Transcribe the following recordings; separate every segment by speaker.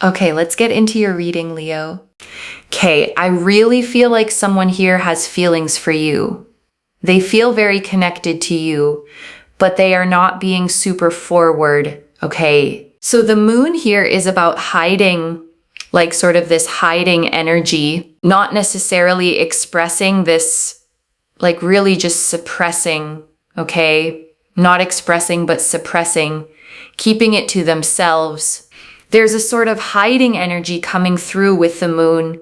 Speaker 1: Okay, let's get into your reading, Leo. Okay, I really feel like someone here has feelings for you. They feel very connected to you, but they are not being super forward, okay? So the moon here is about hiding, like sort of this hiding energy, not necessarily expressing this, like really just suppressing, okay? Not expressing, but suppressing, keeping it to themselves. There's a sort of hiding energy coming through with the moon,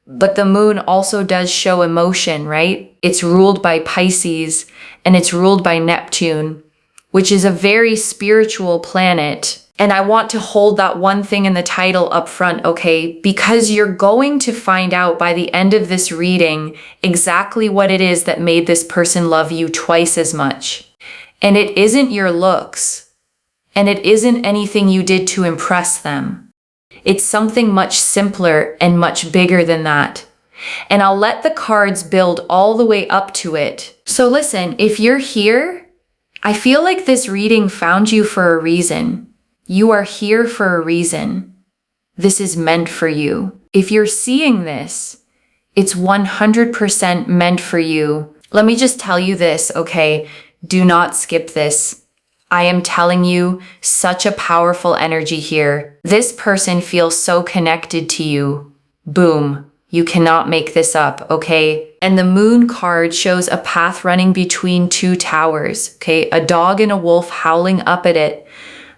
Speaker 1: but the moon also does show emotion, right? It's ruled by Pisces and it's ruled by Neptune, which is a very spiritual planet. And I want to hold that one thing in the title up front, okay? Because you're going to find out by the end of this reading exactly what it is that made this person love you twice as much. And it isn't your looks. And it isn't anything you did to impress them. It's something much simpler and much bigger than that. And I'll let the cards build all the way up to it. So listen, if you're here, I feel like this reading found you for a reason. You are here for a reason. This is meant for you. If you're seeing this, it's 100% meant for you. Let me just tell you this, okay? Do not skip this. I am telling you, such a powerful energy here. This person feels so connected to you. Boom. You cannot make this up, okay? And the moon card shows a path running between two towers, okay? A dog and a wolf howling up at it,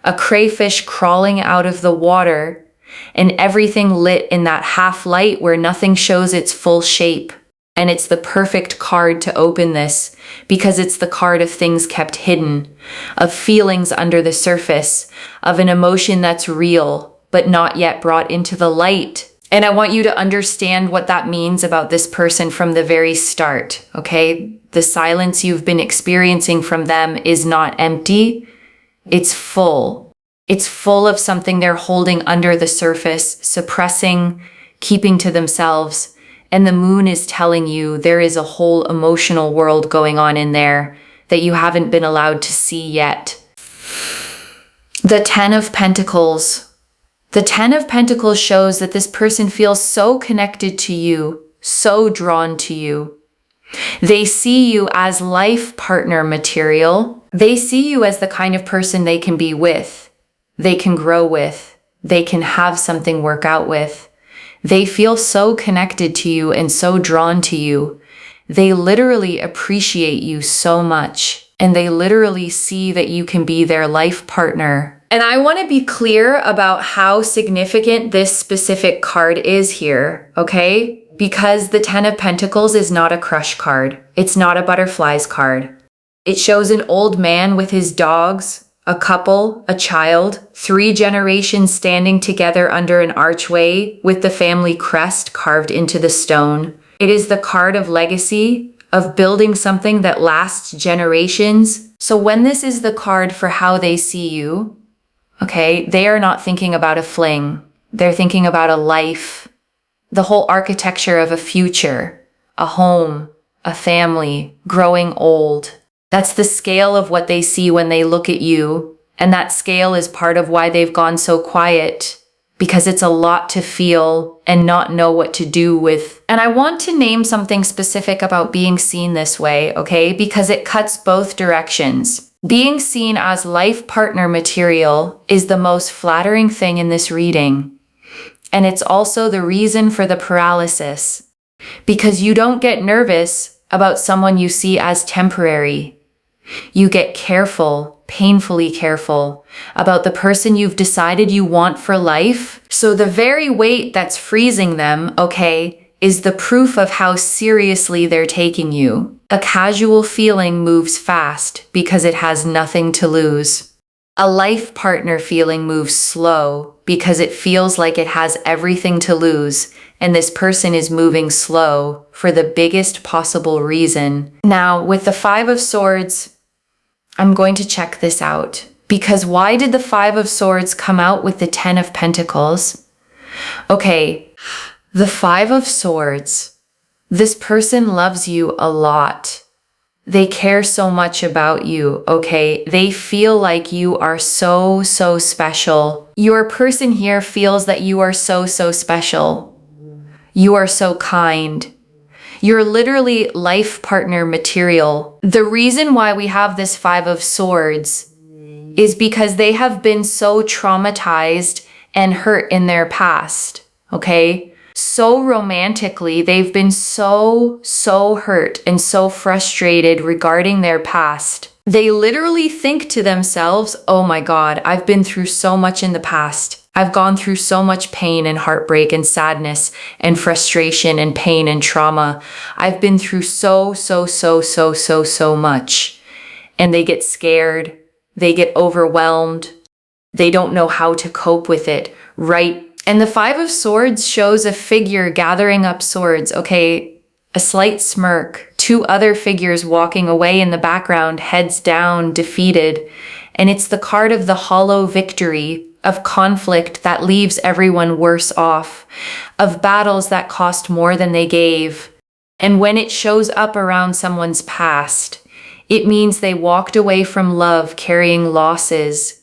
Speaker 1: a crayfish crawling out of the water, and everything lit in that half light where nothing shows its full shape. And it's the perfect card to open this because it's the card of things kept hidden, of feelings under the surface, of an emotion that's real, but not yet brought into the light. And I want you to understand what that means about this person from the very start, okay? The silence you've been experiencing from them is not empty. It's full. It's full of something they're holding under the surface, suppressing, keeping to themselves. And the moon is telling you there is a whole emotional world going on in there that you haven't been allowed to see yet. The Ten of Pentacles. The Ten of Pentacles shows that this person feels so connected to you, so drawn to you. They see you as life partner material. They see you as the kind of person they can be with, they can grow with, they can have something work out with. They feel so connected to you and so drawn to you. They literally appreciate you so much, and they literally see that you can be their life partner. And I want to be clear about how significant this specific card is here, okay? Because the Ten of Pentacles is not a crush card. It's not a butterflies card. It shows an old man with his dogs, a couple, a child, 3 generations standing together under an archway with the family crest carved into the stone. It is the card of legacy, of building something that lasts generations. So when this is the card for how they see you, okay, they are not thinking about a fling. They're thinking about a life, the whole architecture of a future, a home, a family, growing old. That's the scale of what they see when they look at you. And that scale is part of why they've gone so quiet, because it's a lot to feel and not know what to do with. And I want to name something specific about being seen this way, okay? Because it cuts both directions. Being seen as life partner material is the most flattering thing in this reading. And it's also the reason for the paralysis, because you don't get nervous about someone you see as temporary. You get careful, painfully careful, about the person you've decided you want for life. So the very weight that's freezing them, okay, is the proof of how seriously they're taking you. A casual feeling moves fast because it has nothing to lose. A life partner feeling moves slow because it feels like it has everything to lose, and this person is moving slow for the biggest possible reason. Now, with the Five of Swords, I'm going to check this out, because why did the Five of Swords come out with the Ten of Pentacles? Okay, the Five of Swords. This person loves you a lot. They care so much about you, okay? They feel like you are so, so special. Your person here feels that you are so, so special. You are so kind. You're literally life partner material. The reason why we have this Five of Swords is because they have been so traumatized and hurt in their past, okay? So romantically, they've been so hurt and so frustrated regarding their past. They literally think to themselves, oh my God, I've been through so much in the past. I've gone through so much pain and heartbreak and sadness and frustration and pain and trauma. I've been through so much. And they get scared. They get overwhelmed. They don't know how to cope with it, right? And the Five of Swords shows a figure gathering up swords, okay? A slight smirk, two other figures walking away in the background, heads down, defeated. And it's the card of the hollow victory, of conflict that leaves everyone worse off, of battles that cost more than they gave. And when it shows up around someone's past, it means they walked away from love carrying losses,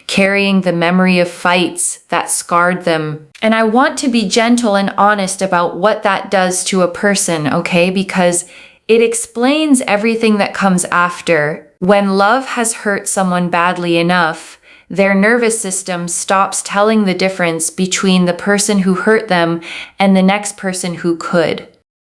Speaker 1: carrying the memory of fights that scarred them. And I want to be gentle and honest about what that does to a person, okay? Because it explains everything that comes after. When love has hurt someone badly enough, their nervous system stops telling the difference between the person who hurt them and the next person who could.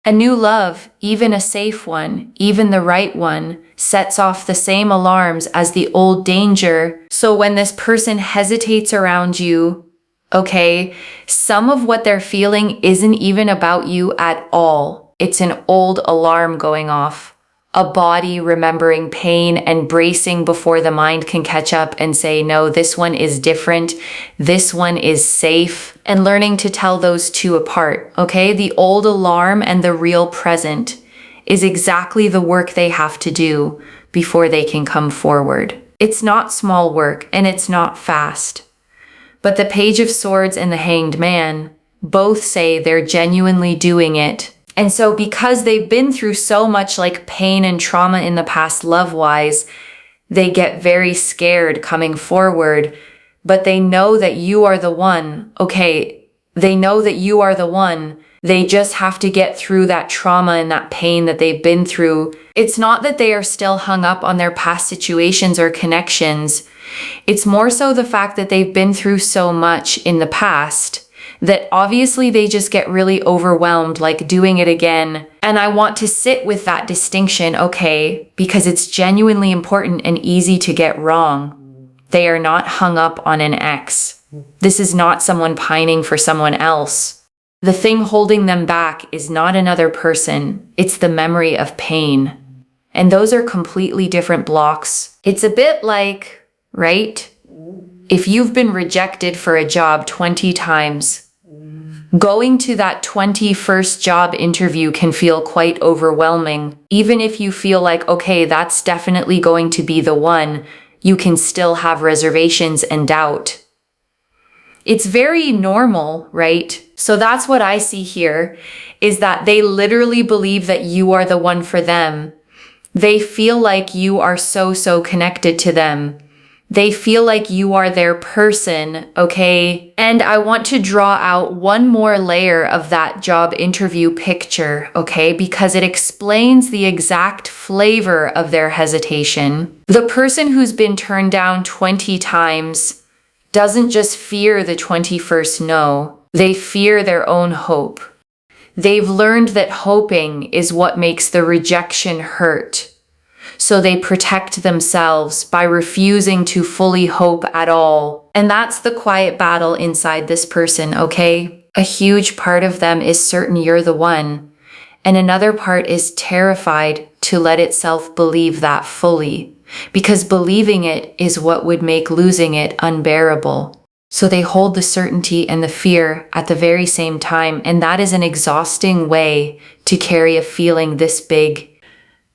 Speaker 1: A new love, even a safe one, even the right one, sets off the same alarms as the old danger. So when this person hesitates around you, okay, some of what they're feeling isn't even about you at all. It's an old alarm going off. A body remembering pain and bracing before the mind can catch up and say, no, this one is different. This one is safe. And learning to tell those two apart, okay? The old alarm and the real present is exactly the work they have to do before they can come forward. It's not small work and it's not fast. But the Page of Swords and the Hanged Man both say they're genuinely doing it. And so because they've been through so much like pain and trauma in the past love-wise, they get very scared coming forward, but they know that you are the one, okay? They know that you are the one. They just have to get through that trauma and that pain that they've been through. It's not that they are still hung up on their past situations or connections. It's more so the fact that they've been through so much in the past that obviously they just get really overwhelmed, like doing it again. And I want to sit with that distinction, okay, because it's genuinely important and easy to get wrong. They are not hung up on an ex. This is not someone pining for someone else. The thing holding them back is not another person. It's the memory of pain. And those are completely different blocks. It's a bit like, right? If you've been rejected for a job 20 times, going to that 21st job interview can feel quite overwhelming. Even if you feel like, okay, that's definitely going to be the one, you can still have reservations and doubt. It's very normal, right? So that's what I see here, is that they literally believe that you are the one for them. They feel like you are so connected to them. They feel like you are their person, okay? And I want to draw out one more layer of that job interview picture, okay? Because it explains the exact flavor of their hesitation. The person who's been turned down 20 times doesn't just fear the 21st no. They fear their own hope. They've learned that hoping is what makes the rejection hurt. So they protect themselves by refusing to fully hope at all. And that's the quiet battle inside this person, okay? A huge part of them is certain you're the one. And another part is terrified to let itself believe that fully. Because believing it is what would make losing it unbearable. So they hold the certainty and the fear at the very same time. And that is an exhausting way to carry a feeling this big.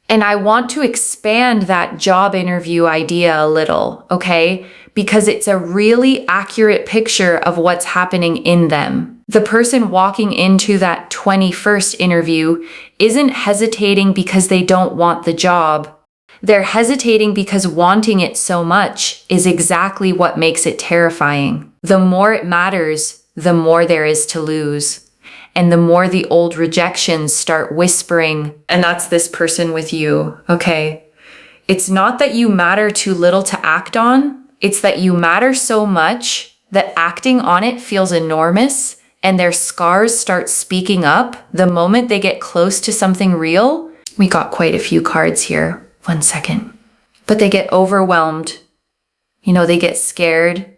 Speaker 1: And I want to expand that job interview idea a little, okay? Because it's a really accurate picture of what's happening in them. The person walking into that 21st interview isn't hesitating because they don't want the job. They're hesitating because wanting it so much is exactly what makes it terrifying. The more it matters, the more there is to lose. And the more the old rejections start whispering, and that's this person with you, okay? It's not that you matter too little to act on. It's that you matter so much that acting on it feels enormous, and their scars start speaking up the moment they get close to something real. We got quite a few cards here. 1 second. But they get overwhelmed. They get scared.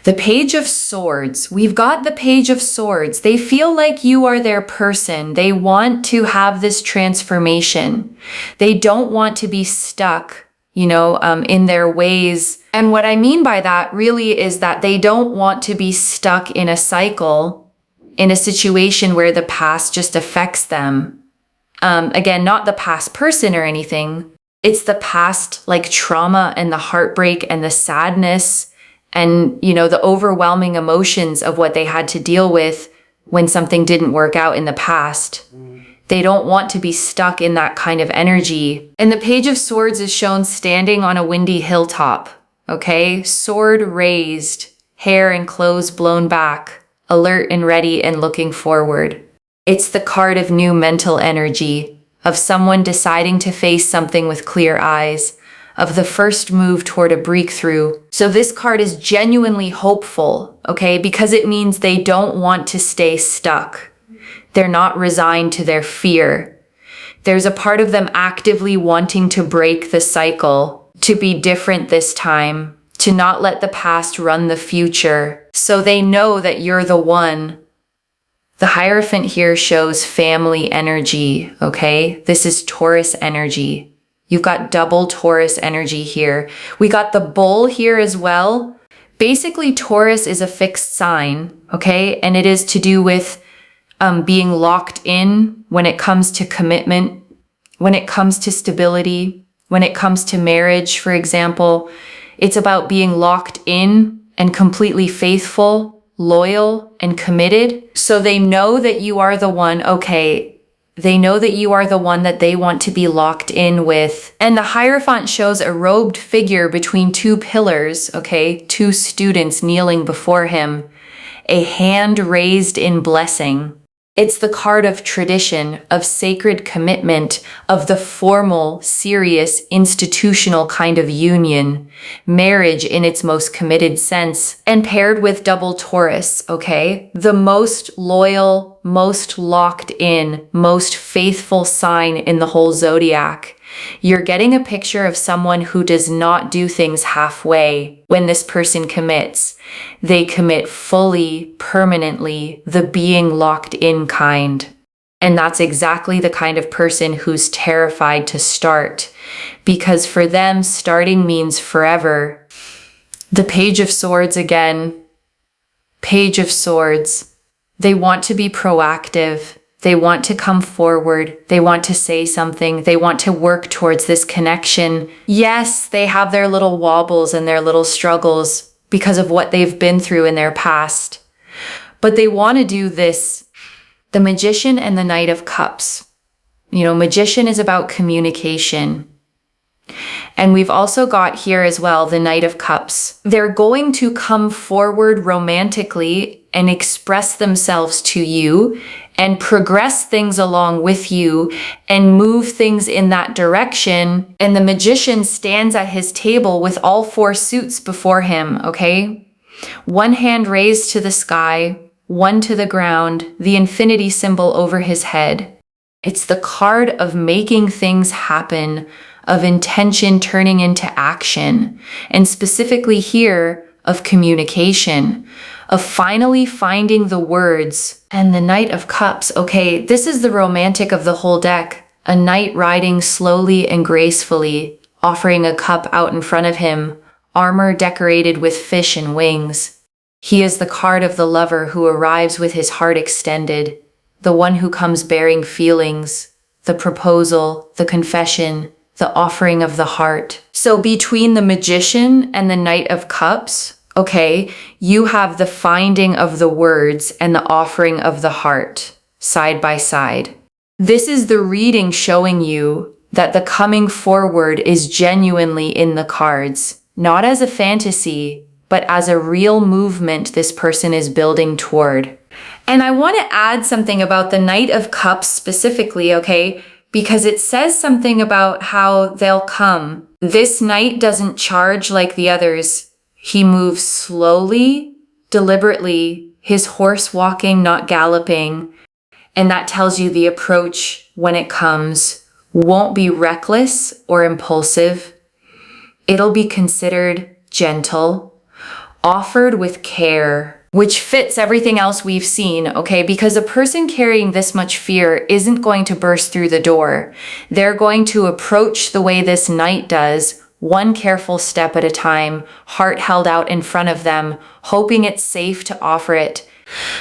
Speaker 1: The Page of Swords. We've got the Page of Swords. They feel like you are their person. They want to have this transformation. They don't want to be stuck, in their ways. And what I mean by that really is that they don't want to be stuck in a cycle, in a situation where the past just affects them. Again, not the past person or anything. It's the past, like trauma and the heartbreak and the sadness and, the overwhelming emotions of what they had to deal with when something didn't work out in the past. They don't want to be stuck in that kind of energy. And the Page of Swords is shown standing on a windy hilltop, okay? Sword raised, hair and clothes blown back, alert and ready and looking forward. It's the card of new mental energy, of someone deciding to face something with clear eyes, of the first move toward a breakthrough. So this card is genuinely hopeful, okay? Because it means they don't want to stay stuck. They're not resigned to their fear. There's a part of them actively wanting to break the cycle, to be different this time, to not let the past run the future. So they know that you're the one. The Hierophant here shows family energy, okay? This is Taurus energy. You've got double Taurus energy here. We got the Bull here as well. Basically, Taurus is a fixed sign, okay? And it is to do with being locked in when it comes to commitment, when it comes to stability, when it comes to marriage, for example. It's about being locked in and completely faithful, loyal and committed. So they know that you are the one, okay, they know that you are the one that they want to be locked in with. And the Hierophant shows a robed figure between two pillars, okay, two students kneeling before him, a hand raised in blessing. It's the card of tradition, of sacred commitment, of the formal, serious, institutional kind of union, marriage in its most committed sense, and paired with double Taurus, okay? The most loyal, most locked in, most faithful sign in the whole zodiac. You're getting a picture of someone who does not do things halfway when this person commits. They commit fully, permanently, the being locked in kind. And that's exactly the kind of person who's terrified to start, because for them, starting means forever. The Page of Swords again. Page of Swords. They want to be proactive. They want to come forward. They want to say something. They want to work towards this connection. Yes, they have their little wobbles and their little struggles because of what they've been through in their past. But they want to do this. The Magician and the Knight of Cups. Magician is about communication. And we've also got here as well the Knight of Cups. They're going to come forward romantically and express themselves to you and progress things along with you and move things in that direction. And the Magician stands at his table with all four suits before him, okay? One hand raised to the sky, one to the ground, the infinity symbol over his head. It's the card of making things happen, of intention turning into action, and specifically here, of communication, of finally finding the words. And the Knight of Cups, okay, this is the romantic of the whole deck. A knight riding slowly and gracefully, offering a cup out in front of him, armor decorated with fish and wings. He is the card of the lover who arrives with his heart extended, the one who comes bearing feelings, the proposal, the confession, the offering of the heart. So between the Magician and the Knight of Cups, okay? You have the finding of the words and the offering of the heart side by side. This is the reading showing you that the coming forward is genuinely in the cards, not as a fantasy, but as a real movement this person is building toward. And I want to add something about the Knight of Cups specifically, okay? Because it says something about how they'll come. This knight doesn't charge like the others. He moves slowly, deliberately, his horse walking, not galloping. And that tells you the approach when it comes won't be reckless or impulsive. It'll be considered gentle, offered with care, which fits everything else we've seen, okay? Because a person carrying this much fear isn't going to burst through the door. They're going to approach the way this knight does, one careful step at a time, heart held out in front of them, hoping it's safe to offer it.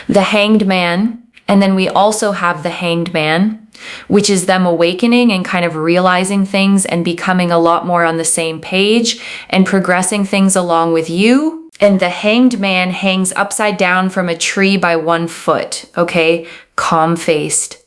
Speaker 1: The Hanged Man, and then we also have the Hanged Man, which is them awakening and kind of realizing things and becoming a lot more on the same page and progressing things along with you. And the Hanged Man hangs upside down from a tree by 1 foot, okay? Calm-faced.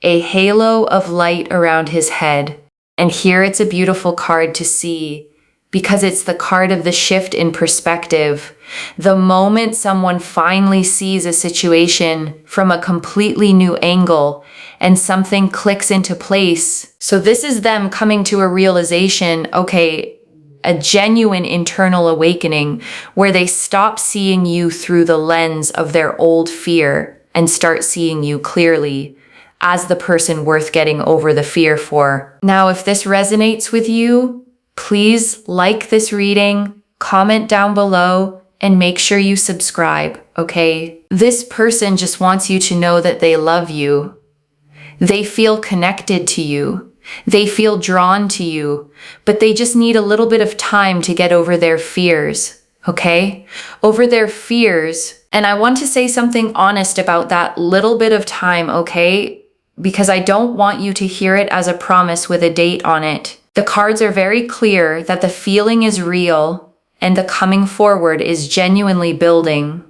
Speaker 1: A halo of light around his head. And here it's a beautiful card to see because it's the card of the shift in perspective. The moment someone finally sees a situation from a completely new angle and something clicks into place. So this is them coming to a realization, okay, a genuine internal awakening where they stop seeing you through the lens of their old fear and start seeing you clearly as the person worth getting over the fear for. Now, if this resonates with you, please like this reading, comment down below, and make sure you subscribe, okay? This person just wants you to know that they love you. They feel connected to you. They feel drawn to you, but they just need a little bit of time to get over their fears, okay? Over their fears. And I want to say something honest about that little bit of time, okay? Because I don't want you to hear it as a promise with a date on it. The cards are very clear that the feeling is real and the coming forward is genuinely building.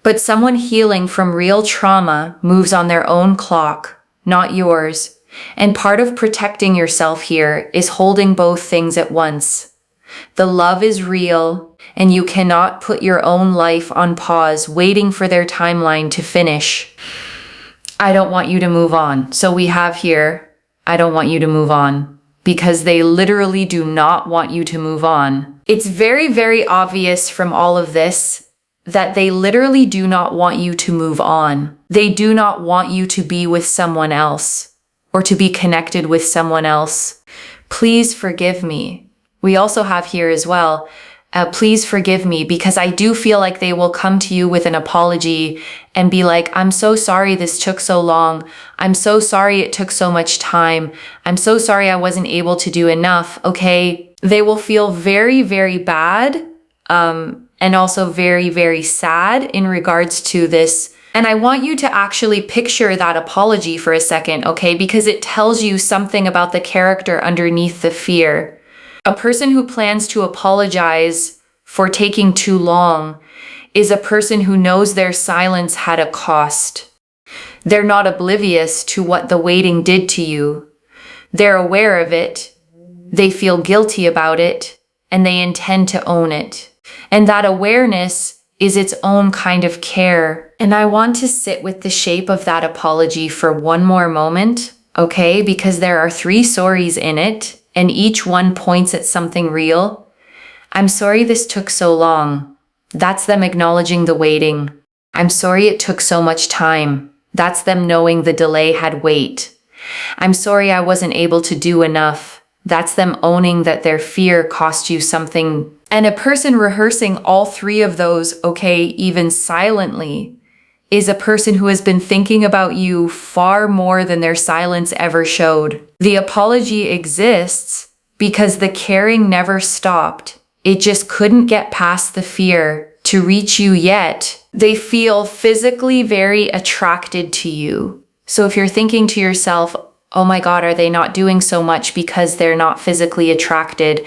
Speaker 1: But someone healing from real trauma moves on their own clock, not yours. And part of protecting yourself here is holding both things at once. The love is real, and you cannot put your own life on pause waiting for their timeline to finish. I don't want you to move on. So we have here, I don't want you to move on. Because they literally do not want you to move on. It's very, very obvious from all of this that they literally do not want you to move on. They do not want you to be with someone else or to be connected with someone else. Please forgive me. We also have here as well, please forgive me, because I do feel like they will come to you with an apology and be like, I'm so sorry this took so long. I'm so sorry it took so much time. I'm so sorry I wasn't able to do enough, okay? They will feel very, very bad and also very, very sad in regards to this. And I want you to actually picture that apology for a second, okay? Because it tells you something about the character underneath the fear. A person who plans to apologize for taking too long is a person who knows their silence had a cost. They're not oblivious to what the waiting did to you. They're aware of it. They feel guilty about it, and they intend to own it. And that awareness is its own kind of care. And I want to sit with the shape of that apology for one more moment, okay? Because there are 3 sorries in it, and each one points at something real. I'm sorry this took so long. That's them acknowledging the waiting. I'm sorry it took so much time. That's them knowing the delay had weight. I'm sorry I wasn't able to do enough. That's them owning that their fear cost you something. And a person rehearsing all 3 of those, okay, even silently, is a person who has been thinking about you far more than their silence ever showed. The apology exists because the caring never stopped. It just couldn't get past the fear to reach you yet. They feel physically very attracted to you. So if you're thinking to yourself, oh my God, are they not doing so much because they're not physically attracted?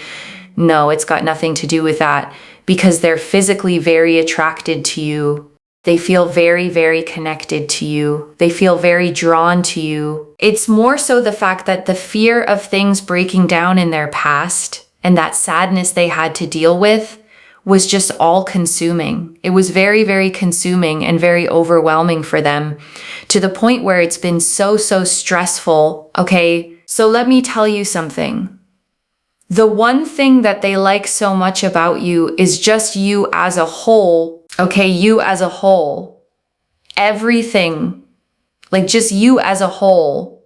Speaker 1: No, it's got nothing to do with that. because they're physically very attracted to you. They feel very, very connected to you. They feel very drawn to you. It's more so the fact that the fear of things breaking down in their past and that sadness they had to deal with was just all consuming. It was very, very consuming and very overwhelming for them, to the point where it's been so stressful. Okay, so let me tell you something. The one thing that they like so much about you is just you as a whole. Okay, you as a whole. Everything, like just you as a whole.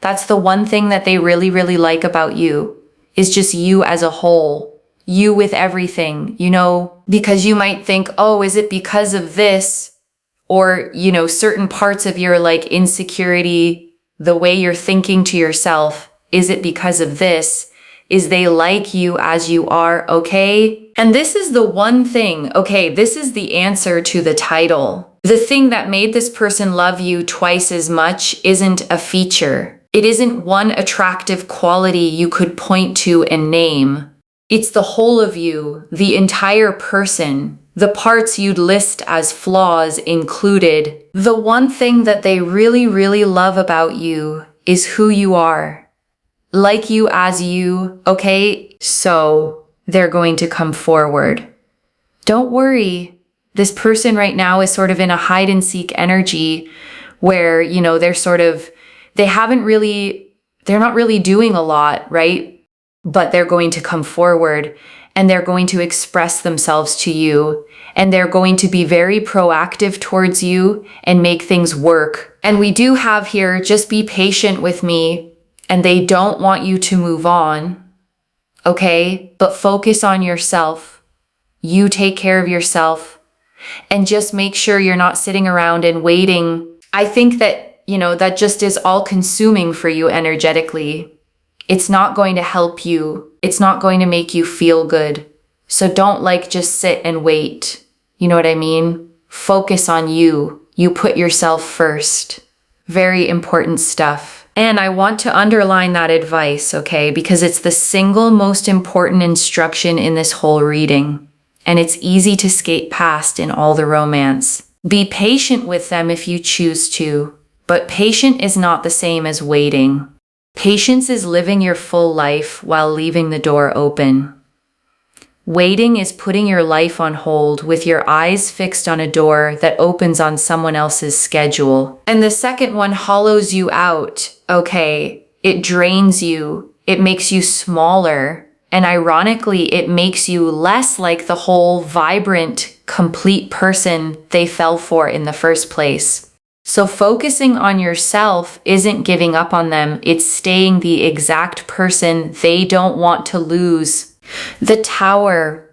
Speaker 1: That's the one thing that they really, really like about you, is just you as a whole. You with everything, because you might think, oh, is it because of this? Or, certain parts of your like insecurity, the way you're thinking to yourself, is it because of this? Is they like you as you are, okay? And this is the one thing, okay, this is the answer to the title. The thing that made this person love you twice as much isn't a feature. It isn't one attractive quality you could point to and name. It's the whole of you, the entire person, the parts you'd list as flaws included. The one thing that they really, really love about you is who you are. Like you as you, okay? So they're going to come forward. Don't worry. This person right now is sort of in a hide and seek energy where, they're not really doing a lot, right? But they're going to come forward and they're going to express themselves to you, and they're going to be very proactive towards you and make things work. And we do have here, just be patient with me. And they don't want you to move on, okay? But focus on yourself. You take care of yourself and just make sure you're not sitting around and waiting. I think that, that just is all consuming for you energetically. It's not going to help you. It's not going to make you feel good. So don't just sit and wait. You know what I mean? Focus on you. You put yourself first. Very important stuff. And I want to underline that advice, okay? Because it's the single most important instruction in this whole reading. And it's easy to skate past in all the romance. Be patient with them if you choose to. But patient is not the same as waiting. Patience is living your full life while leaving the door open. Waiting is putting your life on hold with your eyes fixed on a door that opens on someone else's schedule. And the second one hollows you out, okay? It drains you. It makes you smaller. And ironically, it makes you less like the whole vibrant, complete person they fell for in the first place. So focusing on yourself isn't giving up on them. It's staying the exact person they don't want to lose. The Tower.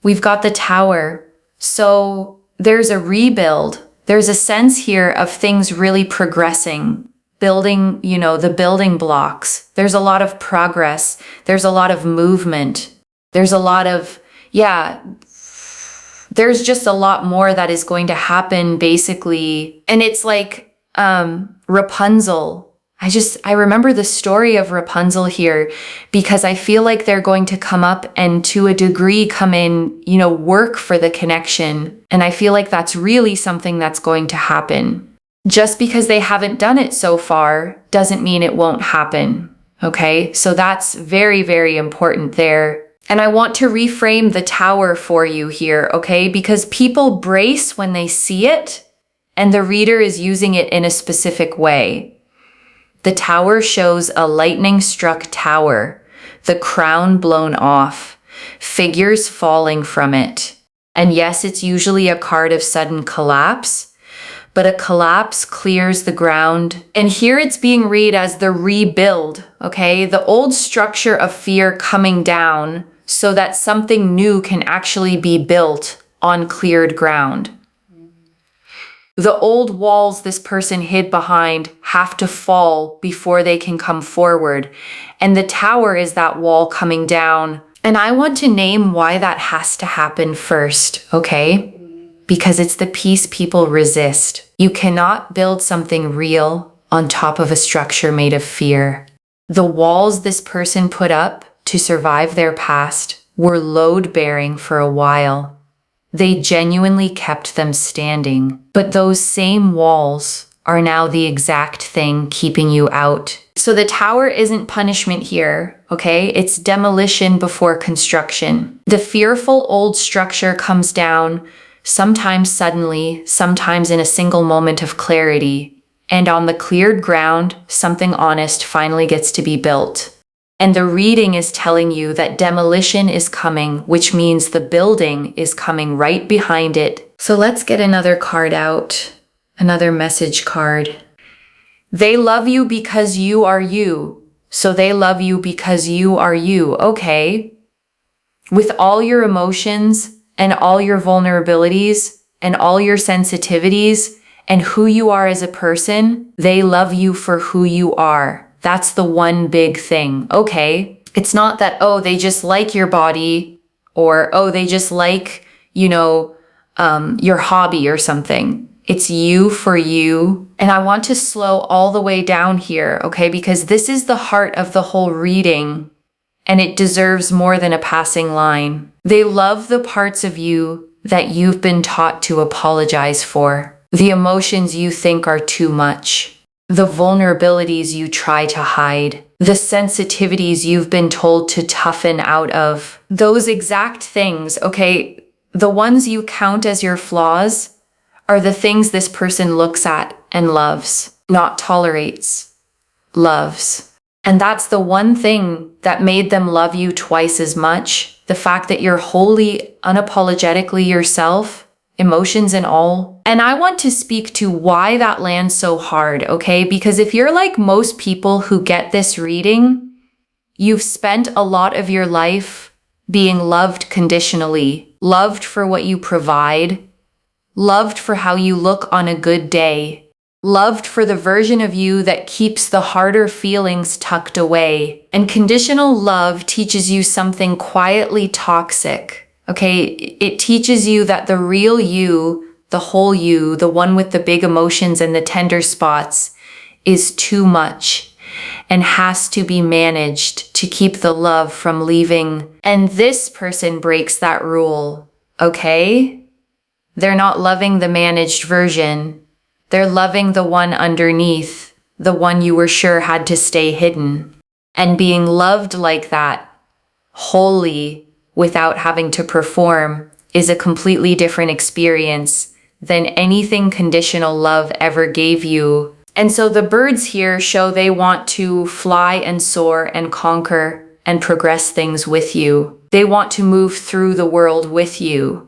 Speaker 1: We've got the Tower. So there's a rebuild. There's a sense here of things really progressing. Building, the building blocks. There's a lot of progress. There's a lot of movement. There's a lot of, there's just a lot more that is going to happen basically. And it's like Rapunzel. I remember the story of Rapunzel here because I feel like they're going to come up and to a degree come in, work for the connection. And I feel like that's really something that's going to happen. Just because they haven't done it so far doesn't mean it won't happen. Okay, so that's very, very important there. And I want to reframe the Tower for you here, okay? Because people brace when they see it, and the reader is using it in a specific way. The Tower shows a lightning-struck tower, the crown blown off, figures falling from it. And yes, it's usually a card of sudden collapse, but a collapse clears the ground. And here it's being read as the rebuild, okay? The old structure of fear coming down so that something new can actually be built on cleared ground. The old walls this person hid behind have to fall before they can come forward. And the Tower is that wall coming down. And I want to name why that has to happen first, okay? Because it's the piece people resist. You cannot build something real on top of a structure made of fear. The walls this person put up to survive their past, were load-bearing for a while. They genuinely kept them standing. But those same walls are now the exact thing keeping you out. So the tower isn't punishment here, okay? It's demolition before construction. The fearful old structure comes down, sometimes suddenly, sometimes in a single moment of clarity. And on the cleared ground, something honest finally gets to be built. And the reading is telling you that demolition is coming, which means the building is coming right behind it. So let's get another card out, another message card. They love you because you are you. So they love you because you are you. Okay. With all your emotions and all your vulnerabilities and all your sensitivities and who you are as a person, they love you for who you are. That's the one big thing. Okay. It's not that, oh, they just like your body or, oh, they just like, your hobby or something. It's you for you. And I want to slow all the way down here, okay? Because this is the heart of the whole reading and it deserves more than a passing line. They love the parts of you that you've been taught to apologize for, the emotions you think are too much, the vulnerabilities you try to hide, the sensitivities you've been told to toughen out of. Those exact things, okay? The ones you count as your flaws are the things this person looks at and loves, not tolerates, loves. And that's the one thing that made them love you twice as much. The fact that you're wholly, unapologetically yourself, emotions and all. And I want to speak to why that lands so hard, okay? Because if you're like most people who get this reading, you've spent a lot of your life being loved conditionally, loved for what you provide, loved for how you look on a good day, loved for the version of you that keeps the harder feelings tucked away. And conditional love teaches you something quietly toxic, okay? It teaches you that the real you, the whole you, the one with the big emotions and the tender spots, is too much and has to be managed to keep the love from leaving. And this person breaks that rule, okay? They're not loving the managed version. They're loving the one underneath, the one you were sure had to stay hidden. And being loved like that, wholly, without having to perform, is a completely different experience than anything conditional love ever gave you. And so the birds here show they want to fly and soar and conquer and progress things with you. They want to move through the world with you.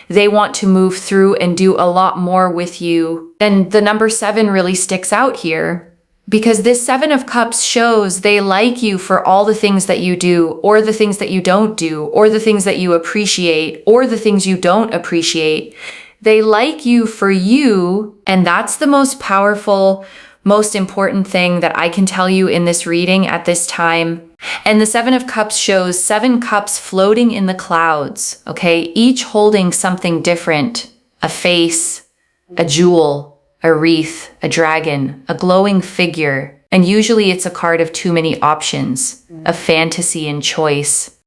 Speaker 1: They want to move through and do a lot more with you. And the number 7 really sticks out here because this 7 of Cups shows they like you for all the things that you do, or the things that you don't do, or the things that you appreciate, or the things you don't appreciate. They like you for you, and that's the most powerful, most important thing that I can tell you in this reading at this time. And the 7 of Cups shows 7 cups floating in the clouds, okay? Each holding something different, a face, a jewel, a wreath, a dragon, a glowing figure. And usually it's a card of too many options, a fantasy and choice.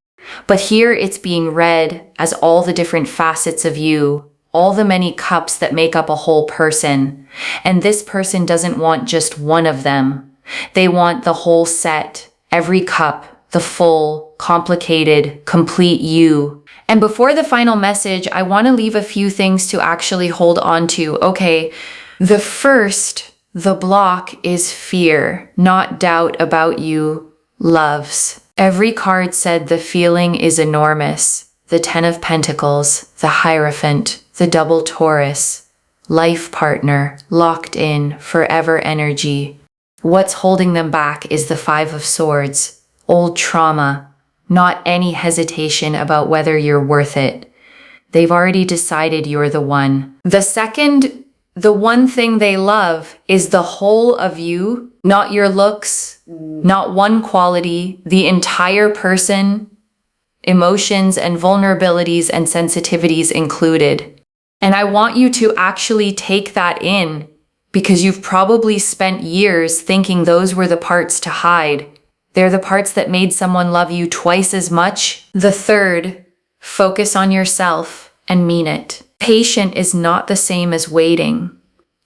Speaker 1: But here it's being read as all the different facets of you, all the many cups that make up a whole person. And this person doesn't want just one of them. They want the whole set, every cup, the full, complicated, complete you. And before the final message, I want to leave a few things to actually hold on to. Okay, the first, the block is fear, not doubt about you, loves. Every card said the feeling is enormous. The 10 of Pentacles, the Hierophant, the double Taurus, life partner, locked in, forever energy. What's holding them back is the 5 of Swords, old trauma, not any hesitation about whether you're worth it. They've already decided you're the one. The second, the one thing they love is the whole of you, not your looks, not one quality, the entire person, emotions and vulnerabilities and sensitivities included. And I want you to actually take that in, because you've probably spent years thinking those were the parts to hide. They're the parts that made someone love you twice as much. The third, focus on yourself and mean it. Patient is not the same as waiting.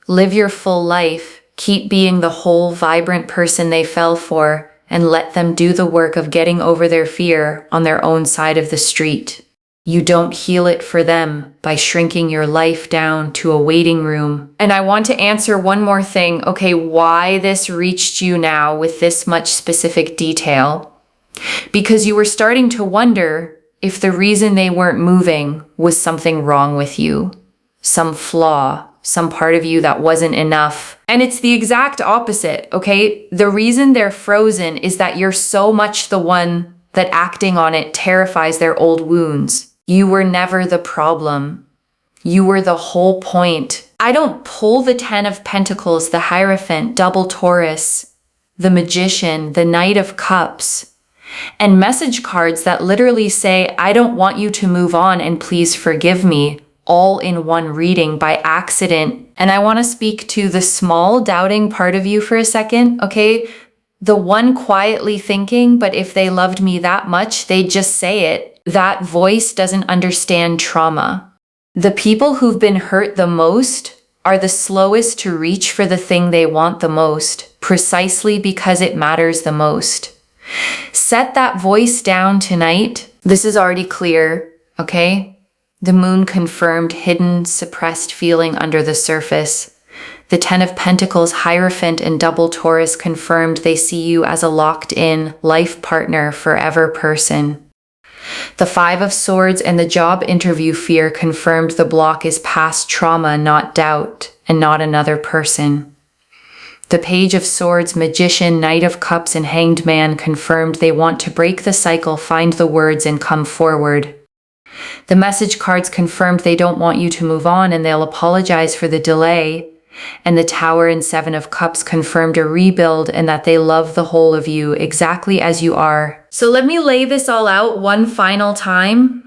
Speaker 1: Live your full life. Keep being the whole, vibrant person they fell for, and let them do the work of getting over their fear on their own side of the street. You don't heal it for them by shrinking your life down to a waiting room. And I want to answer one more thing. Okay, why this reached you now with this much specific detail? Because you were starting to wonder if the reason they weren't moving was something wrong with you, some flaw, some part of you that wasn't enough. And it's the exact opposite, okay? The reason they're frozen is that you're so much the one that acting on it terrifies their old wounds. You were never the problem. You were the whole point. I don't pull the 10 of Pentacles, the Hierophant, double Taurus, the Magician, the Knight of Cups, and message cards that literally say, I don't want you to move on and please forgive me, all in one reading by accident. And I want to speak to the small doubting part of you for a second, okay? The one quietly thinking, but if they loved me that much, they'd just say it. That voice doesn't understand trauma. The people who've been hurt the most are the slowest to reach for the thing they want the most, precisely because it matters the most. Set that voice down tonight. This is already clear, okay? The moon confirmed hidden, suppressed feeling under the surface. The 10 of Pentacles, Hierophant, and double Taurus confirmed they see you as a locked-in, life partner, forever person. The 5 of Swords and the job interview fear confirmed the block is past trauma, not doubt, and not another person. The Page of Swords, Magician, Knight of Cups, and Hanged Man confirmed they want to break the cycle, find the words, and come forward. The message cards confirmed they don't want you to move on and they'll apologize for the delay. And the Tower and 7 of Cups confirmed a rebuild and that they love the whole of you exactly as you are. So let me lay this all out one final time.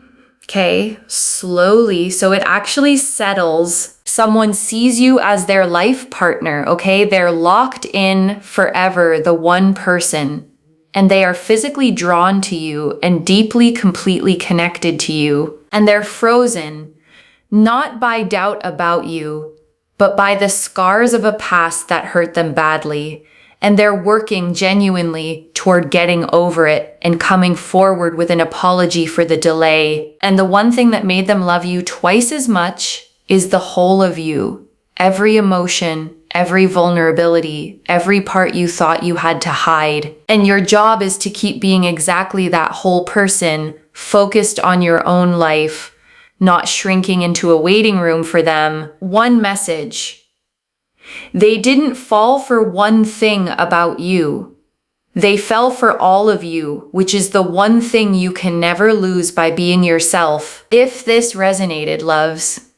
Speaker 1: Okay, slowly, so it actually settles. Someone sees you as their life partner, okay? They're locked in forever, the one person. And they are physically drawn to you and deeply, completely connected to you. And they're frozen, not by doubt about you, but by the scars of a past that hurt them badly. And they're working genuinely toward getting over it and coming forward with an apology for the delay. And the one thing that made them love you twice as much is the whole of you. Every emotion, every vulnerability, every part you thought you had to hide. And your job is to keep being exactly that whole person, focused on your own life, not shrinking into a waiting room for them. One message. They didn't fall for one thing about you. They fell for all of you, which is the one thing you can never lose by being yourself. If this resonated, loves,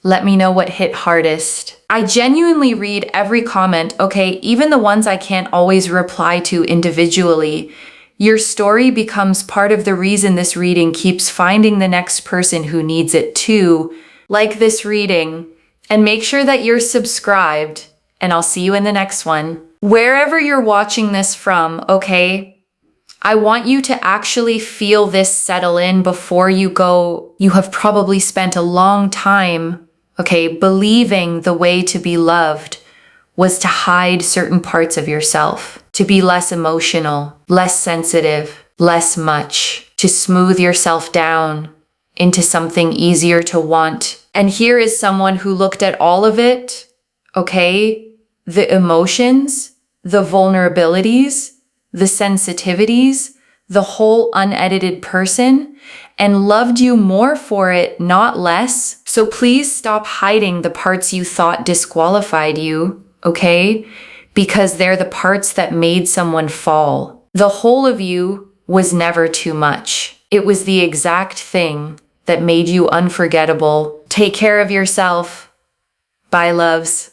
Speaker 1: let me know what hit hardest. I genuinely read every comment, okay, even the ones I can't always reply to individually. Your story becomes part of the reason this reading keeps finding the next person who needs it too. Like this reading, and make sure that you're subscribed, and I'll see you in the next one. Wherever you're watching this from, okay, I want you to actually feel this settle in before you go. You have probably spent a long time, okay, believing the way to be loved was to hide certain parts of yourself, to be less emotional, less sensitive, less much, to smooth yourself down into something easier to want. And here is someone who looked at all of it, okay, the emotions, the vulnerabilities, the sensitivities, the whole unedited person, and loved you more for it, not less. So please stop hiding the parts you thought disqualified you, okay? Because they're the parts that made someone fall. The whole of you was never too much. It was the exact thing that made you unforgettable. Take care of yourself. Bye, loves.